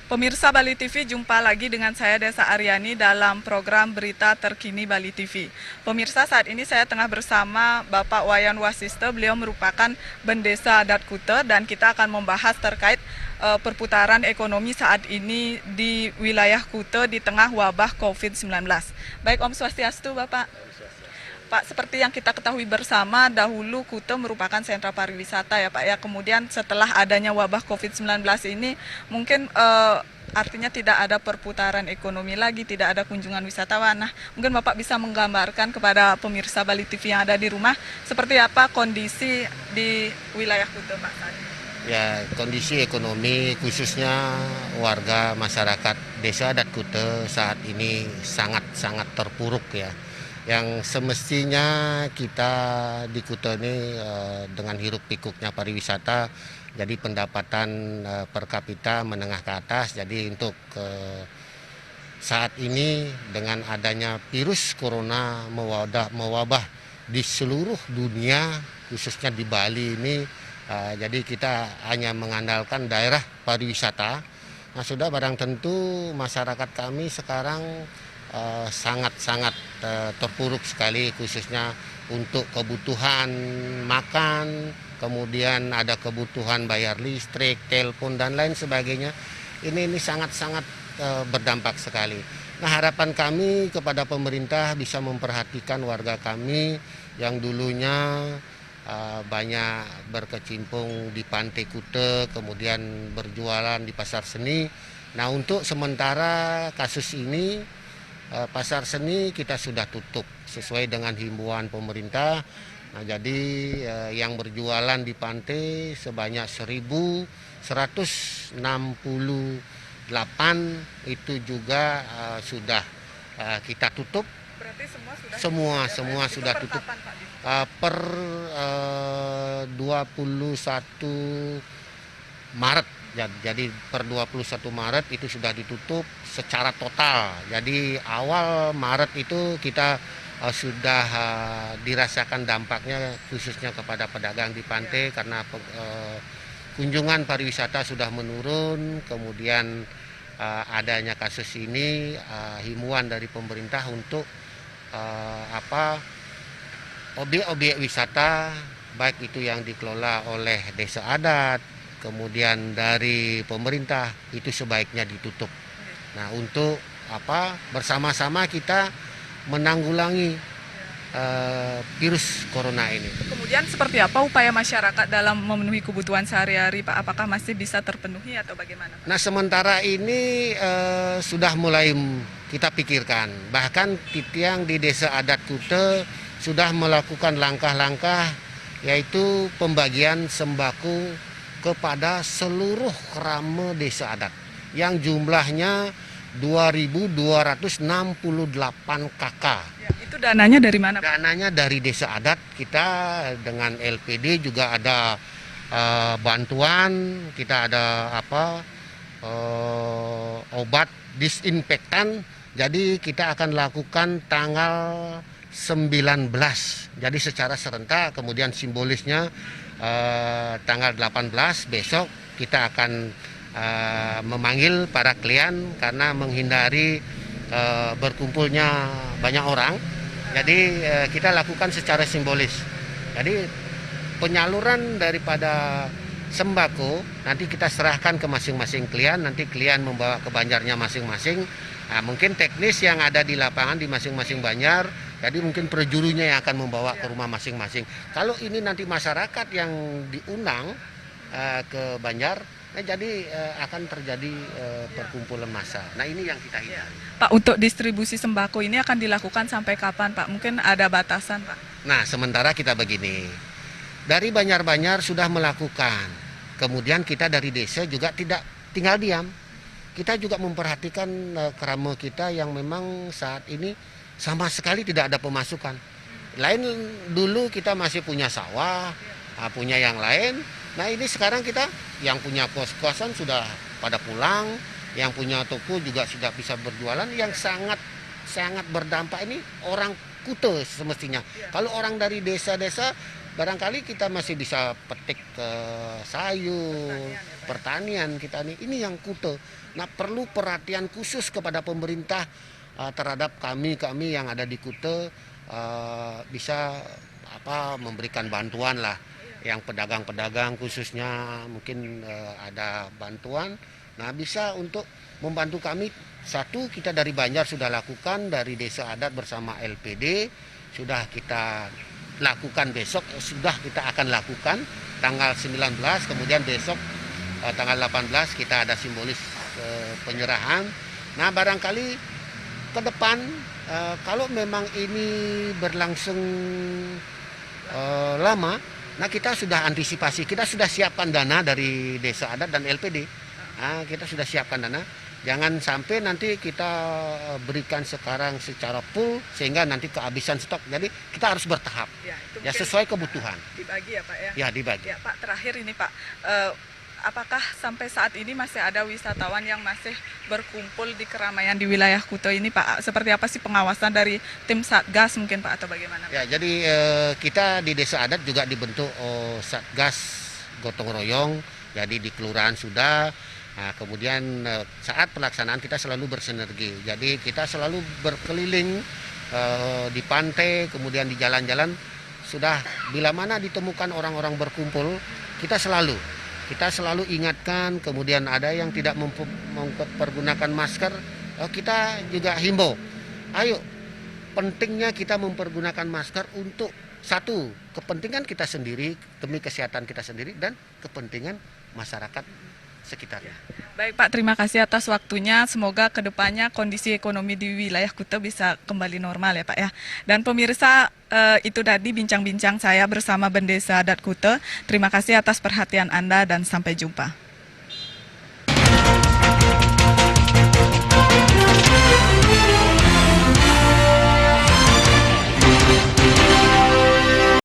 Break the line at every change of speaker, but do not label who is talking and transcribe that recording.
Pemirsa Bali TV, jumpa lagi dengan saya Desa Aryani dalam program Berita Terkini Bali TV. Pemirsa, saat ini saya tengah bersama Bapak Wayan Wasiste. Beliau merupakan Bendesa Adat Kuta dan kita akan membahas terkait perputaran ekonomi saat ini di wilayah Kuta di tengah wabah COVID-19. Baik, Om Swastiastu, Bapak. Pak, seperti yang kita ketahui bersama, dahulu Kuta merupakan sentra pariwisata ya Pak ya. Kemudian setelah adanya wabah COVID-19 ini, mungkin artinya tidak ada perputaran ekonomi lagi, tidak ada kunjungan wisatawan. Nah, mungkin Bapak bisa menggambarkan kepada pemirsa Bali TV yang ada di rumah, seperti apa kondisi di wilayah Kuta Pak saat ini?
Ya, kondisi ekonomi khususnya warga masyarakat Desa Adat Kuta saat ini sangat-sangat terpuruk ya. Yang semestinya kita di Kuta ini dengan hiruk pikuknya pariwisata, jadi pendapatan per kapita menengah ke atas. Jadi untuk saat ini dengan adanya virus corona mewabah di seluruh dunia, khususnya di Bali ini, jadi kita hanya mengandalkan daerah pariwisata. Nah, sudah barang tentu masyarakat kami sekarang sangat-sangat terpuruk sekali, khususnya untuk kebutuhan makan, kemudian ada kebutuhan bayar listrik, telepon dan lain sebagainya. Ini sangat-sangat berdampak sekali. Nah, harapan kami kepada pemerintah bisa memperhatikan warga kami yang dulunya banyak berkecimpung di Pantai Kuta, kemudian berjualan di pasar seni. Nah, untuk sementara kasus ini pasar seni kita sudah tutup sesuai dengan himbauan pemerintah. Nah, jadi yang berjualan di pantai sebanyak 1.168 itu juga sudah kita tutup.
Berarti
Semua sudah tutup. Per 21 Maret. Jadi per 21 Maret itu sudah ditutup secara total. Jadi awal Maret itu kita sudah dirasakan dampaknya khususnya kepada pedagang di pantai karena kunjungan pariwisata sudah menurun. Kemudian adanya kasus ini, himbauan dari pemerintah untuk objek-objek wisata baik itu yang dikelola oleh desa adat, kemudian dari pemerintah itu sebaiknya ditutup. Nah, untuk bersama-sama kita menanggulangi virus corona ini.
Kemudian seperti apa upaya masyarakat dalam memenuhi kebutuhan sehari-hari Pak? Apakah masih bisa terpenuhi atau bagaimana Pak?
Nah, sementara ini sudah mulai kita pikirkan. Bahkan yang di Desa Adat Kuta sudah melakukan langkah-langkah yaitu pembagian sembako kepada seluruh kerama desa adat yang jumlahnya 2.268 KK.
Ya, itu dananya dari mana Pak?
Dananya dari desa adat. Kita dengan LPD juga ada bantuan, kita ada obat disinfektan. Jadi kita akan lakukan tanggal 19. Jadi secara serentak, kemudian simbolisnya tanggal 18 besok kita akan memanggil para klien karena menghindari berkumpulnya banyak orang. Jadi kita lakukan secara simbolis. Jadi penyaluran daripada sembako nanti kita serahkan ke masing-masing klien. Nanti klien membawa ke banjarnya masing-masing. Nah, mungkin teknis yang ada di lapangan di masing-masing banjar. Jadi mungkin perjurunya yang akan membawa ke rumah masing-masing. Kalau ini nanti masyarakat yang diundang ke Banjar, jadi akan terjadi perkumpulan massa. Nah, ini yang kita hindari.
Pak, untuk distribusi sembako ini akan dilakukan sampai kapan Pak? Mungkin ada batasan Pak?
Nah, sementara kita begini. Dari Banjar-Banjar sudah melakukan. Kemudian kita dari desa juga tidak tinggal diam. Kita juga memperhatikan kerama kita yang memang saat ini sama sekali tidak ada pemasukan. Lain dulu kita masih punya sawah, punya yang lain. Nah, ini sekarang kita yang punya kos-kosan sudah pada pulang, yang punya toko juga sudah bisa berjualan. Yang sangat berdampak ini orang Kuta semestinya. Kalau orang dari desa-desa barangkali kita masih bisa petik sayur, pertanian kita nih. Ini yang Kuta. Nah, perlu perhatian khusus kepada pemerintah terhadap kami yang ada di Kuta, bisa memberikan bantuan lah. Yang pedagang-pedagang khususnya mungkin ada bantuan. Nah, bisa untuk membantu kami. Satu, kita dari Banjar sudah lakukan, dari Desa Adat bersama LPD sudah kita lakukan, besok sudah kita akan lakukan tanggal 19, kemudian besok tanggal 18 kita ada simbolis penyerahan. Nah, barangkali ke depan kalau memang ini berlangsung lama, nah kita sudah antisipasi, kita sudah siapkan dana dari Desa Adat dan LPD. Nah, kita sudah siapkan dana. Jangan sampai nanti kita berikan sekarang secara full sehingga nanti kehabisan stok. Jadi kita harus bertahap. Ya sesuai kebutuhan.
Dibagi ya Pak ya?
Ya dibagi.
Ya Pak, terakhir ini Pak, apakah sampai saat ini masih ada wisatawan yang masih berkumpul di keramaian di wilayah Kuta ini Pak? Seperti apa sih pengawasan dari tim Satgas mungkin Pak, atau bagaimana Pak?
Ya, jadi kita di Desa Adat juga dibentuk Satgas gotong royong. Jadi di kelurahan sudah. Nah, kemudian saat pelaksanaan kita selalu bersinergi. Jadi kita selalu berkeliling di pantai, kemudian di jalan-jalan. Sudah bila mana ditemukan orang-orang berkumpul, kita selalu ingatkan. Kemudian ada yang tidak mempergunakan masker, kita juga himbau. Ayo, pentingnya kita mempergunakan masker untuk satu, kepentingan kita sendiri, demi kesehatan kita sendiri, dan kepentingan masyarakat sekitarnya.
Baik Pak, terima kasih atas waktunya. Semoga kedepannya kondisi ekonomi di wilayah Kuta bisa kembali normal ya Pak ya. Dan pemirsa, itu tadi bincang-bincang saya bersama Bendesa Adat Kuta. Terima kasih atas perhatian Anda dan sampai jumpa.